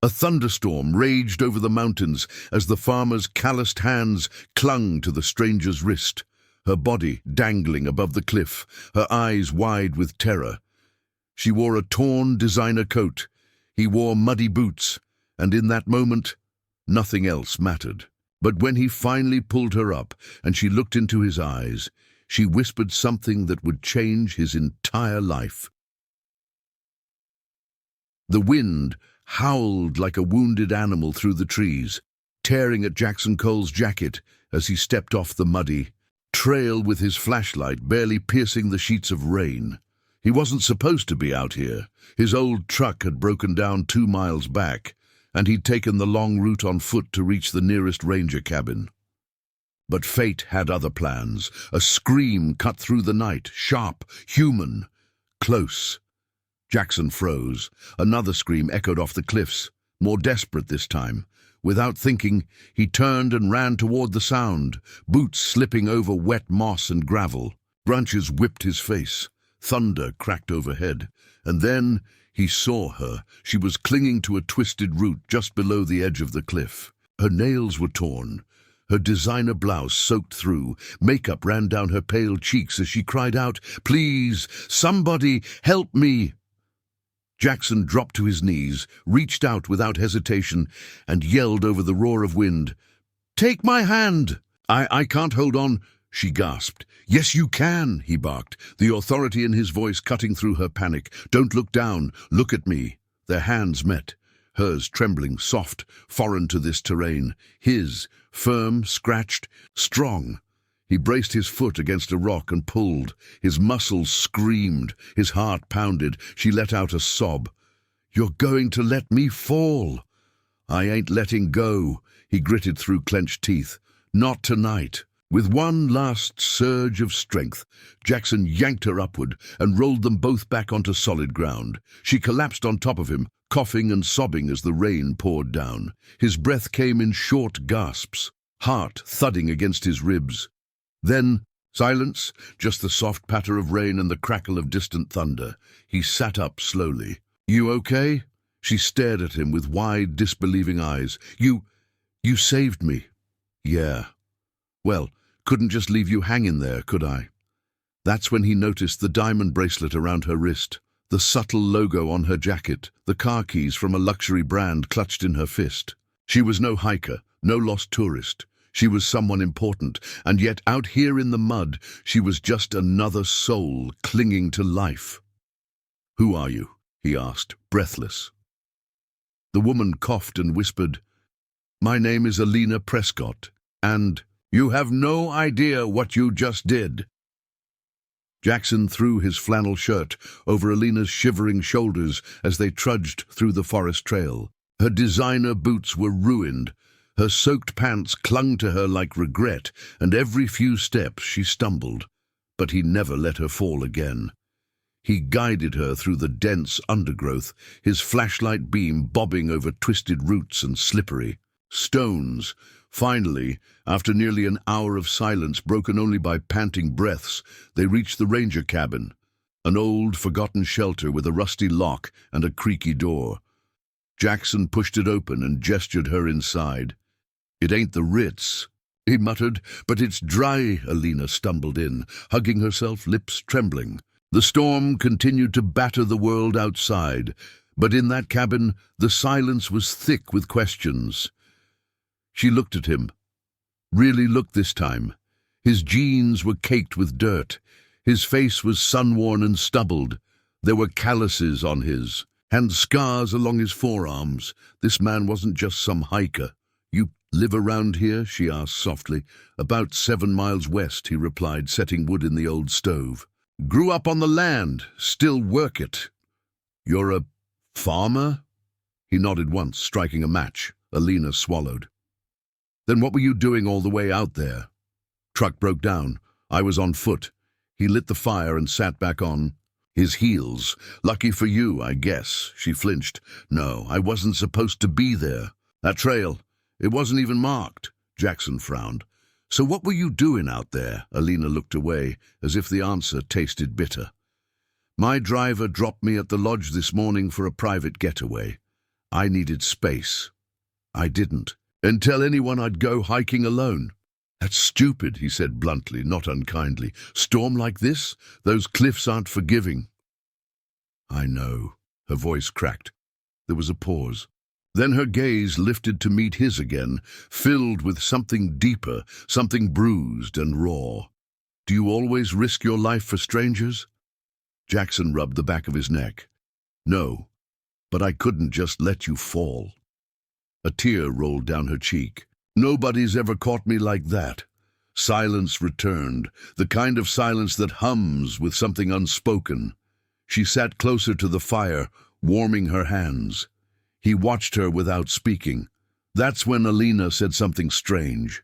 A thunderstorm raged over the mountains as the farmer's calloused hands clung to the stranger's wrist, her body dangling above the cliff, her eyes wide with terror. She wore a torn designer coat. He wore muddy boots, and in that moment, nothing else mattered. But when he finally pulled her up and she looked into his eyes, she whispered something that would change his entire life. The wind howled like a wounded animal through the trees, tearing at Jackson Cole's jacket as he stepped off the muddy trail with his flashlight barely piercing the sheets of rain. He wasn't supposed to be out here. His old truck had broken down 2 miles back, and he'd taken the long route on foot to reach the nearest ranger cabin. But fate had other plans. A scream cut through the night, sharp, human, close. Jackson froze. Another scream echoed off the cliffs, more desperate this time. Without thinking, he turned and ran toward the sound, boots slipping over wet moss and gravel. Branches whipped his face. Thunder cracked overhead. And then he saw her. She was clinging to a twisted root just below the edge of the cliff. Her nails were torn. Her designer blouse soaked through. Makeup ran down her pale cheeks as she cried out, "Please, somebody, help me!" Jackson dropped to his knees, reached out without hesitation, and yelled over the roar of wind, "Take my hand!" I can't hold on," she gasped. "Yes, you can," he barked, the authority in his voice cutting through her panic. "Don't look down. Look at me." Their hands met, hers trembling, soft, foreign to this terrain. His, firm, scratched, strong. He braced his foot against a rock and pulled. His muscles screamed. His heart pounded. She let out a sob. "You're going to let me fall." "I ain't letting go," he gritted through clenched teeth. "Not tonight." With one last surge of strength, Jackson yanked her upward and rolled them both back onto solid ground. She collapsed on top of him, coughing and sobbing as the rain poured down. His breath came in short gasps, heart thudding against his ribs. Then, silence, just the soft patter of rain and the crackle of distant thunder. He sat up slowly. "You okay?" She stared at him with wide, disbelieving eyes. You saved me." "Yeah. Well, couldn't just leave you hanging there, could I?" That's when he noticed the diamond bracelet around her wrist, the subtle logo on her jacket, the car keys from a luxury brand clutched in her fist. She was no hiker, no lost tourist. She was someone important, and yet out here in the mud, she was just another soul clinging to life. "Who are you?" he asked, breathless. The woman coughed and whispered, "My name is Alina Prescott, and you have no idea what you just did." Jackson threw his flannel shirt over Alina's shivering shoulders as they trudged through the forest trail. Her designer boots were ruined. Her soaked pants clung to her like regret, and every few steps she stumbled. But he never let her fall again. He guided her through the dense undergrowth, his flashlight beam bobbing over twisted roots and slippery stones. Finally, after nearly an hour of silence broken only by panting breaths, they reached the ranger cabin, an old, forgotten shelter with a rusty lock and a creaky door. Jackson pushed it open and gestured her inside. "It ain't the Ritz," he muttered, "but it's dry." Alina stumbled in, hugging herself, lips trembling. The storm continued to batter the world outside, but in that cabin the silence was thick with questions. She looked at him. Really looked this time. His jeans were caked with dirt. His face was sun-worn and stubbled. There were calluses on his, and scars along his forearms. This man wasn't just some hiker. "You live around here?" she asked softly. "About 7 miles west," he replied, setting wood in the old stove. "Grew up on the land, still work it." "You're a farmer?" He nodded once, striking a match. Alina swallowed. "Then what were you doing all the way out there?" "Truck broke down. I was on foot." He lit the fire and sat back on his heels. "Lucky for you, I guess." She flinched. "No, I wasn't supposed to be there. That trail, it wasn't even marked." Jackson frowned. "So what were you doing out there?" Alina looked away, as if the answer tasted bitter. "My driver dropped me at the lodge this morning for a private getaway. I needed space. I didn't. And tell anyone I'd go hiking alone. That's stupid, he said bluntly, not unkindly. Storm like this? Those cliffs aren't forgiving. I know. Her voice cracked. There was a pause. Then her gaze lifted to meet his again, filled with something deeper, something bruised and raw. Do you always risk your life for strangers? Jackson rubbed the back of his neck. No, but I couldn't just let you fall. A tear rolled down her cheek. Nobody's ever caught me like that. Silence returned, the kind of silence that hums with something unspoken. She sat closer to the fire, warming her hands. He watched her without speaking. That's when Alina said something strange.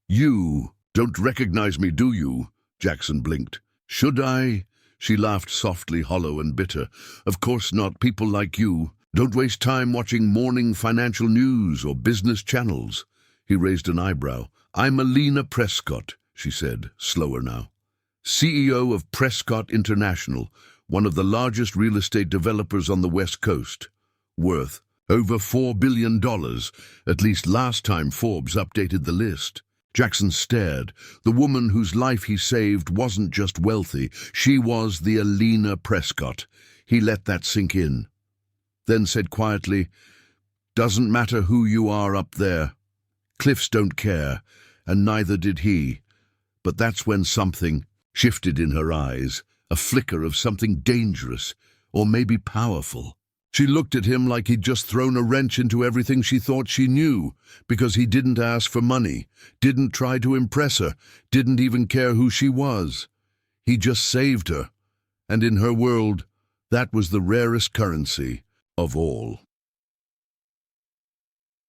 You don't recognize me, do you? Jackson blinked. Should I? She laughed softly, hollow and bitter. Of course not. People like you don't waste time watching morning financial news or business channels. He raised an eyebrow. I'm Alina Prescott, she said, slower now. CEO of Prescott International, one of the largest real estate developers on the West Coast. Worth over $4 billion, at least last time Forbes updated the list. Jackson stared. The woman whose life he saved wasn't just wealthy. She was the Alina Prescott. He let that sink in. Then said quietly, Doesn't matter who you are up there. Cliffs don't care, and neither did he. But that's when something shifted in her eyes, a flicker of something dangerous, or maybe powerful. She looked at him like he'd just thrown a wrench into everything she thought she knew, because he didn't ask for money, didn't try to impress her, didn't even care who she was. He just saved her, and in her world, that was the rarest currency of all.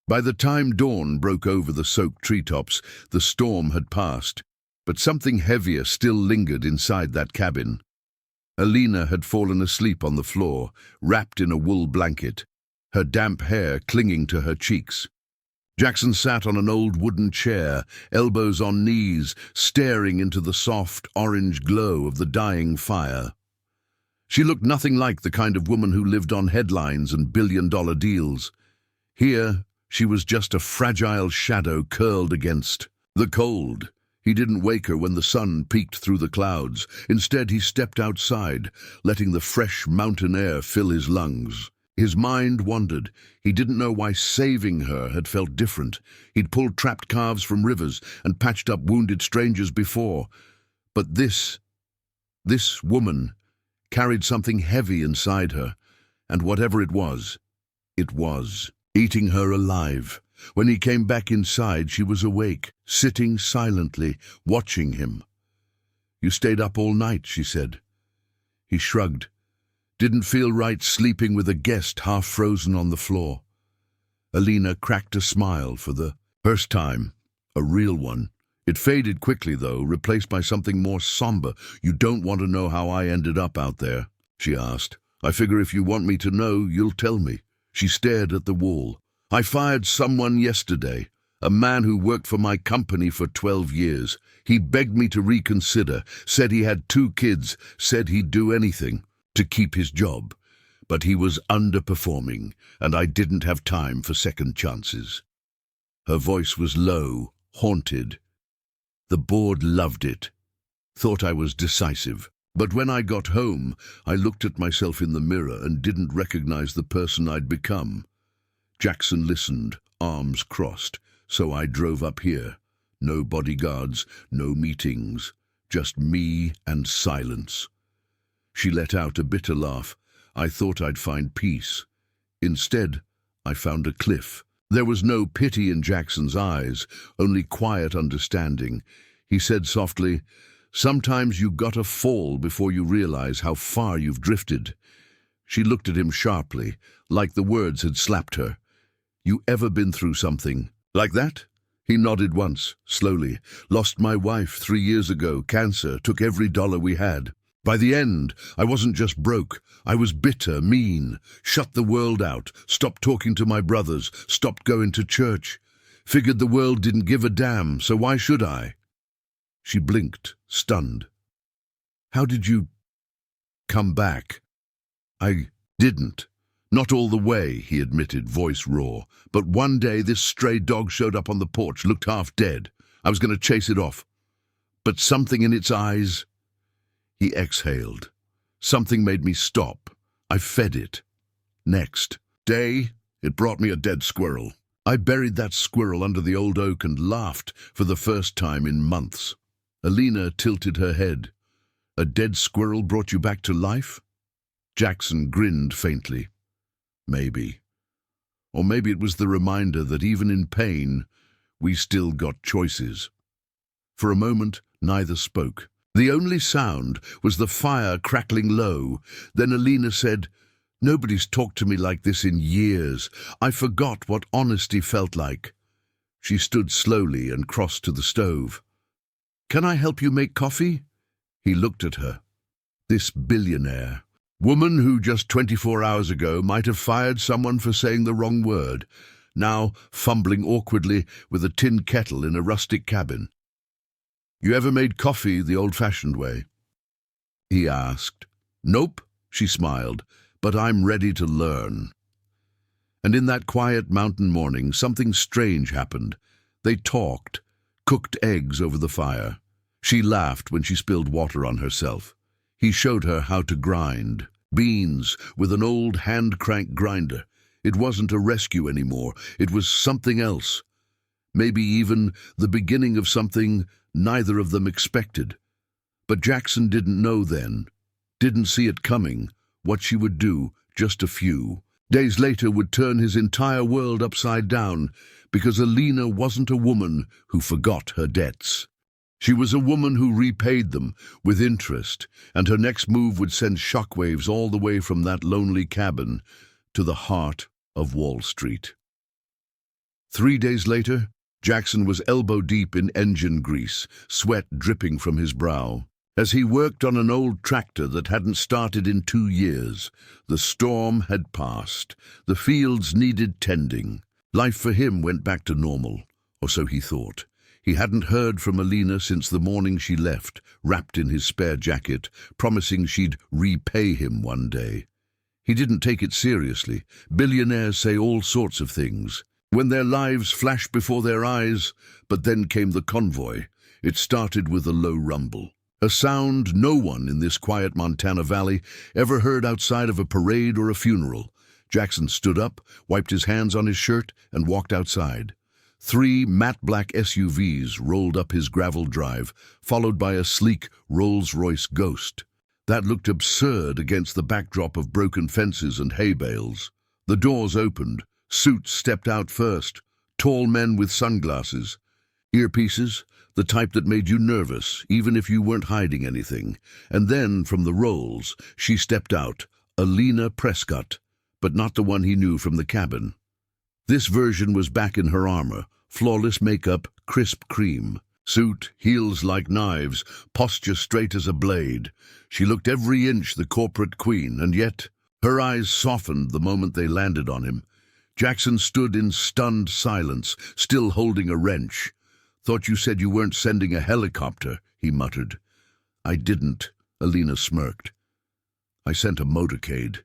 By the time dawn broke over the soaked treetops, the storm had passed, but something heavier still lingered inside that cabin. Alina had fallen asleep on the floor, wrapped in a wool blanket, her damp hair clinging to her cheeks. Jackson sat on an old wooden chair, elbows on knees, staring into the soft orange glow of the dying fire. She looked nothing like the kind of woman who lived on headlines and billion-dollar deals. Here, she was just a fragile shadow curled against the cold. He didn't wake her when the sun peeked through the clouds. Instead, he stepped outside, letting the fresh mountain air fill his lungs. His mind wandered. He didn't know why saving her had felt different. He'd pulled trapped calves from rivers and patched up wounded strangers before. But this woman carried something heavy inside her, and whatever it was eating her alive. When he came back inside, she was awake, sitting silently, watching him. You stayed up all night, she said. He shrugged. Didn't feel right sleeping with a guest half frozen on the floor. Alina cracked a smile for the first time, a real one. It faded quickly, though, replaced by something more somber. You don't want to know how I ended up out there, she asked. I figure if you want me to know, you'll tell me. She stared at the wall. I fired someone yesterday, a man who worked for my company for 12 years. He begged me to reconsider, said he had 2 kids, said he'd do anything to keep his job. But he was underperforming, and I didn't have time for second chances. Her voice was low, haunted. The board loved it, thought I was decisive. But when I got home, I looked at myself in the mirror and didn't recognize the person I'd become. Jackson listened, arms crossed, so I drove up here. No bodyguards, no meetings, just me and silence. She let out a bitter laugh. I thought I'd find peace. Instead, I found a cliff. There was no pity in Jackson's eyes, only quiet understanding. He said softly, Sometimes you gotta fall before you realize how far you've drifted. She looked at him sharply, like the words had slapped her. You ever been through something like that? He nodded once, slowly. Lost my wife 3 years ago, cancer, took every dollar we had. By the end, I wasn't just broke. I was bitter, mean, shut the world out, stopped talking to my brothers, stopped going to church. Figured the world didn't give a damn, so why should I? She blinked, stunned. How did you come back? I didn't. Not all the way, he admitted, voice raw. But one day this stray dog showed up on the porch, looked half dead. I was going to chase it off. But something in its eyes... He exhaled. Something made me stop. I fed it. Next day, it brought me a dead squirrel. I buried that squirrel under the old oak and laughed for the first time in months. Alina tilted her head. A dead squirrel brought you back to life? Jackson grinned faintly. Maybe. Or maybe it was the reminder that even in pain, we still got choices. For a moment, neither spoke. The only sound was the fire crackling low. Then Alina said, "Nobody's talked to me like this in years. I forgot what honesty felt like." She stood slowly and crossed to the stove. "Can I help you make coffee?" He looked at her. This billionaire, woman who just 24 hours ago might have fired someone for saying the wrong word, now fumbling awkwardly with a tin kettle in a rustic cabin. "You ever made coffee the old-fashioned way?" he asked. "Nope," she smiled, "but I'm ready to learn." And in that quiet mountain morning, something strange happened. They talked, cooked eggs over the fire. She laughed when she spilled water on herself. He showed her how to grind beans with an old hand-crank grinder. It wasn't a rescue anymore. It was something else. Maybe even the beginning of something neither of them expected. But Jackson didn't know then, didn't see it coming, what she would do, just a few days later, would turn his entire world upside down, because Alina wasn't a woman who forgot her debts. She was a woman who repaid them with interest, and her next move would send shockwaves all the way from that lonely cabin to the heart of Wall Street. 3 days later, Jackson was elbow-deep in engine grease, sweat dripping from his brow. As he worked on an old tractor that hadn't started in 2 years, the storm had passed. The fields needed tending. Life for him went back to normal, or so he thought. He hadn't heard from Alina since the morning she left, wrapped in his spare jacket, promising she'd repay him one day. He didn't take it seriously. Billionaires say all sorts of things. When their lives flash before their eyes, but then came the convoy. It started with a low rumble. A sound no one in this quiet Montana valley ever heard outside of a parade or a funeral. Jackson stood up, wiped his hands on his shirt, and walked outside. 3 matte black SUVs rolled up his gravel drive, followed by a sleek Rolls-Royce Ghost. That looked absurd against the backdrop of broken fences and hay bales. The doors opened. Suits stepped out first, tall men with sunglasses. Earpieces, the type that made you nervous, even if you weren't hiding anything. And then, from the rolls, she stepped out, Alina Prescott, but not the one he knew from the cabin. This version was back in her armor, flawless makeup, crisp cream. Suit, heels like knives, posture straight as a blade. She looked every inch the corporate queen, and yet her eyes softened the moment they landed on him. Jackson stood in stunned silence, still holding a wrench. "Thought you said you weren't sending a helicopter," he muttered. "I didn't," Alina smirked. "I sent a motorcade."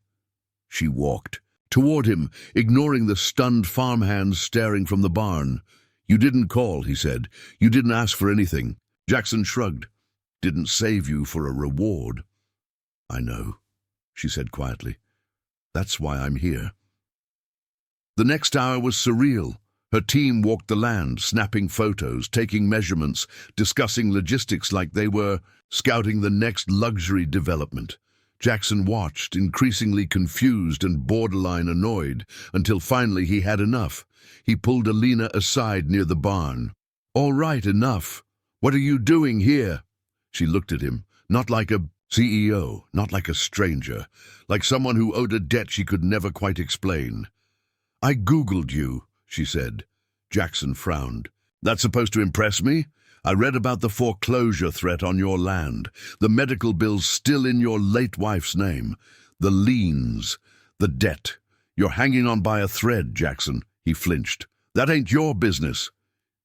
She walked toward him, ignoring the stunned farmhands staring from the barn. "You didn't call," he said. "You didn't ask for anything." Jackson shrugged. "Didn't save you for a reward." "I know," she said quietly. "That's why I'm here." The next hour was surreal. Her team walked the land, snapping photos, taking measurements, discussing logistics like they were scouting the next luxury development. Jackson watched, increasingly confused and borderline annoyed, until finally he had enough. He pulled Alina aside near the barn. "All right, enough. What are you doing here?" She looked at him, not like a CEO, not like a stranger, like someone who owed a debt she could never quite explain. "I Googled you," she said. Jackson frowned. "That's supposed to impress me? I read about the foreclosure threat on your land, the medical bills still in your late wife's name, the liens, the debt. You're hanging on by a thread, Jackson." He flinched. "That ain't your business."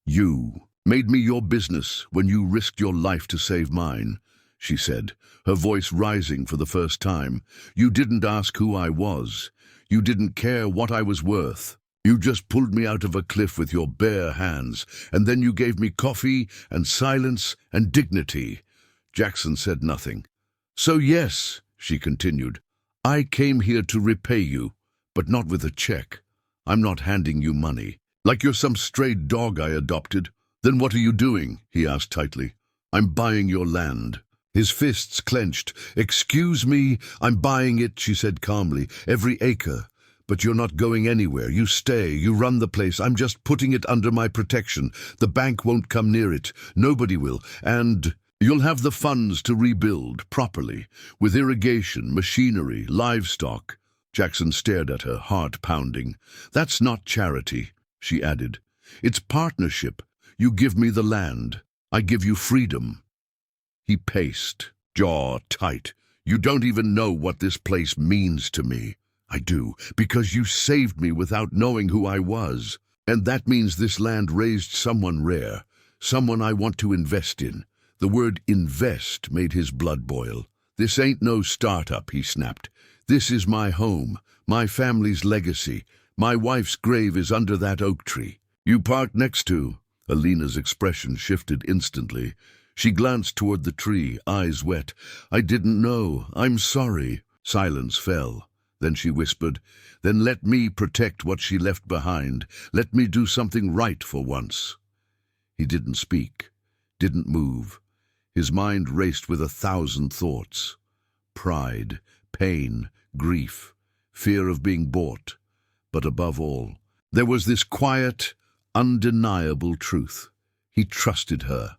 "You made me your business when you risked your life to save mine," she said, her voice rising for the first time. "You didn't ask who I was. You didn't care what I was worth. You just pulled me out of a cliff with your bare hands, and then you gave me coffee and silence and dignity." Jackson said nothing. "So yes," she continued, "I came here to repay you, but not with a check. I'm not handing you money, like you're some stray dog I adopted." "Then what are you doing?" he asked tightly. "I'm buying your land." His fists clenched. "Excuse me, I'm buying it," she said calmly. "Every acre. But you're not going anywhere. You stay, you run the place. I'm just putting it under my protection. The bank won't come near it. Nobody will. And you'll have the funds to rebuild properly, with irrigation, machinery, livestock." Jackson stared at her, heart pounding. "That's not charity," she added. "It's partnership. You give me the land. I give you freedom." He paced, jaw tight. "You don't even know what this place means to me." "I do, because you saved me without knowing who I was. And that means this land raised someone rare, someone I want to invest in." The word invest made his blood boil. "This ain't no startup," he snapped. "This is my home, my family's legacy. My wife's grave is under that oak tree you parked next to." Alina's expression shifted instantly. She glanced toward the tree, eyes wet. "I didn't know. I'm sorry." Silence fell. Then she whispered, "Then let me protect what she left behind. Let me do something right for once." He didn't speak, didn't move. His mind raced with 1,000 thoughts. Pride, pain, grief, fear of being bought. But above all, there was this quiet, undeniable truth. He trusted her.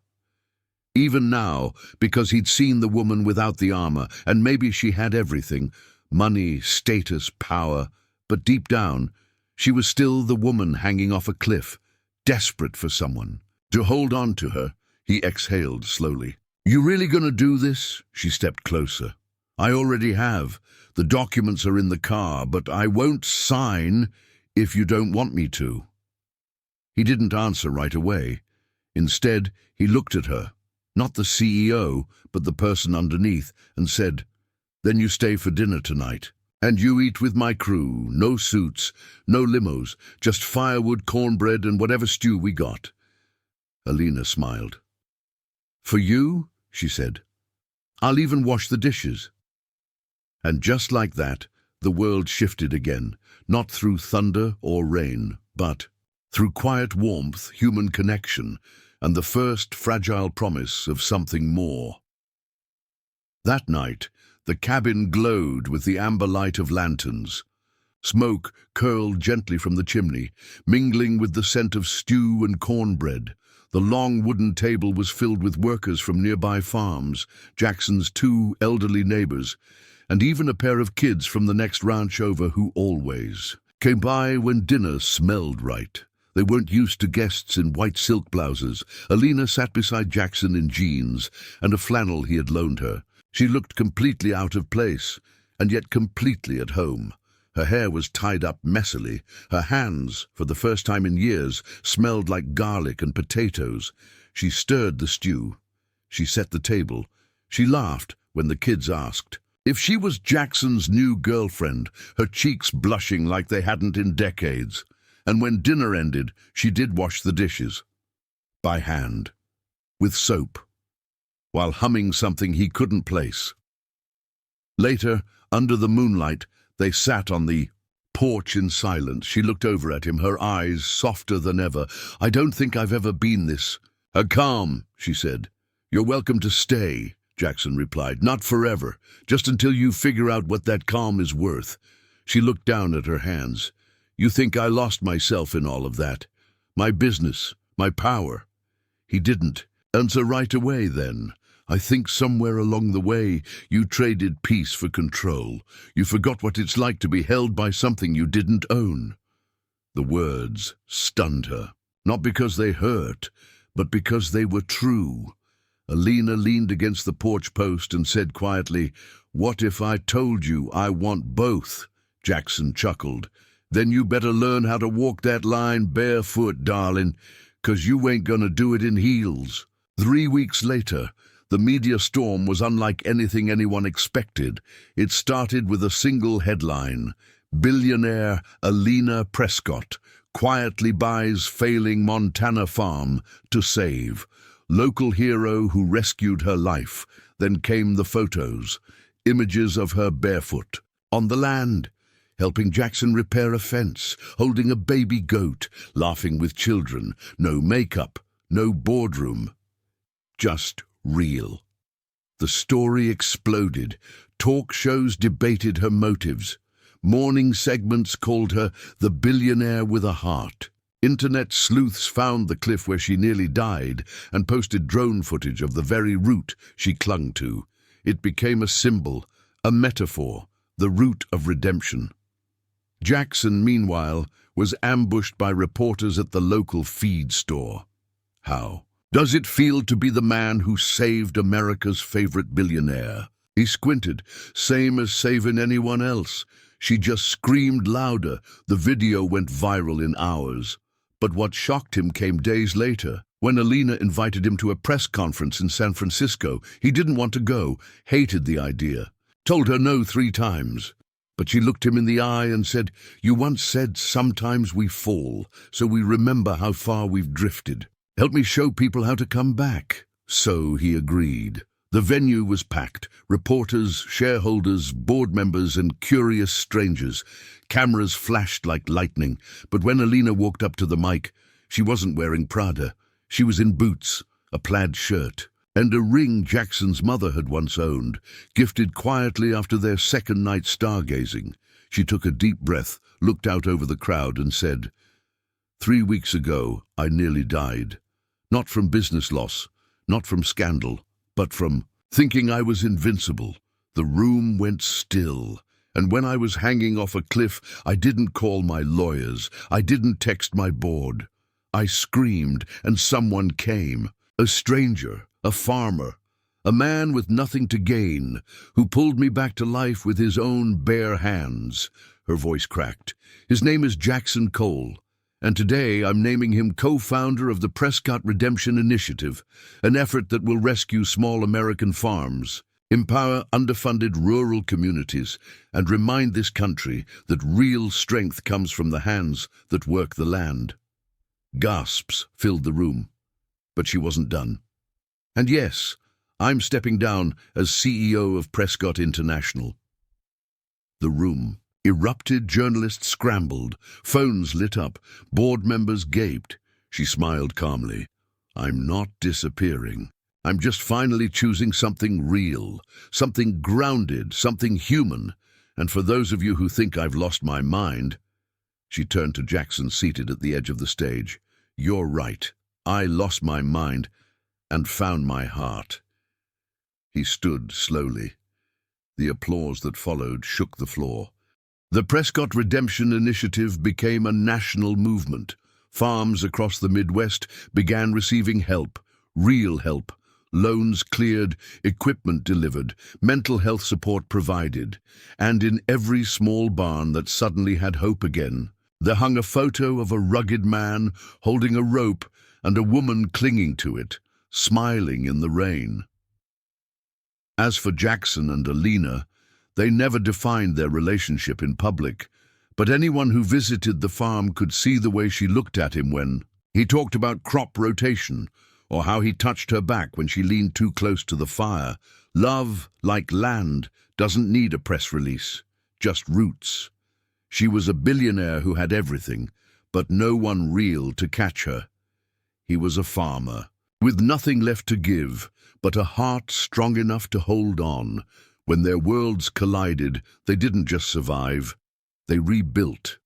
Even now, because he'd seen the woman without the armor, and maybe she had everything, money, status, power, but deep down, she was still the woman hanging off a cliff, desperate for someone to hold on to her. He exhaled slowly. "You really gonna do this?" She stepped closer. "I already have. The documents are in the car, but I won't sign if you don't want me to." He didn't answer right away. Instead, he looked at her, not the CEO, but the person underneath, and said, "Then you stay for dinner tonight. And you eat with my crew. No suits, no limos, just firewood, cornbread, and whatever stew we got." Alina smiled. "For you?" she said. "I'll even wash the dishes." And just like that, the world shifted again, not through thunder or rain, but through quiet warmth, human connection, and the first fragile promise of something more. That night, the cabin glowed with the amber light of lanterns. Smoke curled gently from the chimney, mingling with the scent of stew and cornbread. The long wooden table was filled with workers from nearby farms, Jackson's 2 elderly neighbors, and even a pair of kids from the next ranch over who always came by when dinner smelled right. They weren't used to guests in white silk blouses. Alina sat beside Jackson in jeans and a flannel he had loaned her. She looked completely out of place, and yet completely at home. Her hair was tied up messily. Her hands, for the first time in years, smelled like garlic and potatoes. She stirred the stew. She set the table. She laughed when the kids asked if she was Jackson's new girlfriend, her cheeks blushing like they hadn't in decades. And when dinner ended, she did wash the dishes. By hand. With soap. While humming something he couldn't place. Later, under the moonlight, they sat on the porch in silence. She looked over at him, her eyes softer than ever. "I don't think I've ever been this calm," she said. "You're welcome to stay," Jackson replied. "Not forever, just until you figure out what that calm is worth." She looked down at her hands. "You think I lost myself in all of that? My business, my power?" He didn't. "Answer right away, then. I think somewhere along the way you traded peace for control. You forgot what it's like to be held by something you didn't own." The words stunned her, not because they hurt, but because they were true. Alina leaned against the porch post and said quietly, "What if I told you I want both?" Jackson chuckled. "Then you better learn how to walk that line barefoot, darling, 'cause you ain't gonna do it in heels." 3 weeks later, the media storm was unlike anything anyone expected. It started with a single headline: Billionaire Alina Prescott quietly buys failing Montana farm to save. Local hero who rescued her life. Then came the photos, images of her barefoot, on the land, helping Jackson repair a fence, holding a baby goat, laughing with children. No makeup, no boardroom, just real. The story exploded. Talk shows debated her motives. Morning segments called her the billionaire with a heart. Internet sleuths found the cliff where she nearly died and posted drone footage of the very route she clung to. It became a symbol, a metaphor, the route of redemption. Jackson, meanwhile, was ambushed by reporters at the local feed store. How does it feel to be the man who saved America's favorite billionaire? He squinted. Same as saving anyone else. She just screamed louder. The video went viral in hours. But what shocked him came days later. When Alina invited him to a press conference in San Francisco, he didn't want to go, hated the idea, told her no 3 times. But she looked him in the eye and said, "You once said sometimes we fall, so we remember how far we've drifted. Help me show people how to come back." So he agreed. The venue was packed. Reporters, shareholders, board members, and curious strangers. Cameras flashed like lightning. But when Alina walked up to the mic, she wasn't wearing Prada. She was in boots, a plaid shirt, and a ring Jackson's mother had once owned, gifted quietly after their second night stargazing. She took a deep breath, looked out over the crowd, and said, "3 weeks ago, I nearly died. Not from business loss, not from scandal, but from thinking I was invincible." The room went still, and when I was hanging off a cliff, I didn't call my lawyers, I didn't text my board. I screamed, and someone came, a stranger, a farmer, a man with nothing to gain, who pulled me back to life with his own bare hands. Her voice cracked. "His name is Jackson Cole. And today I'm naming him co-founder of the Prescott Redemption Initiative, an effort that will rescue small American farms, empower underfunded rural communities, and remind this country that real strength comes from the hands that work the land." Gasps filled the room, but she wasn't done. "And yes, I'm stepping down as CEO of Prescott International." The room erupted. Journalists scrambled, phones lit up, board members gaped. She smiled calmly. "I'm not disappearing. I'm just finally choosing something real, something grounded, something human. And for those of you who think I've lost my mind," she turned to Jackson seated at the edge of the stage, "you're right. I lost my mind and found my heart." He stood slowly. The applause that followed shook the floor. The Prescott Redemption Initiative became a national movement. Farms across the Midwest began receiving help, real help. Loans cleared, equipment delivered, mental health support provided. And in every small barn that suddenly had hope again, there hung a photo of a rugged man holding a rope and a woman clinging to it, smiling in the rain. As for Jackson and Alina, they never defined their relationship in public, but anyone who visited the farm could see the way she looked at him when he talked about crop rotation, or how he touched her back when she leaned too close to the fire. Love, like land, doesn't need a press release, just roots. She was a billionaire who had everything, but no one real to catch her. He was a farmer, with nothing left to give, but a heart strong enough to hold on. When their worlds collided, they didn't just survive, they rebuilt.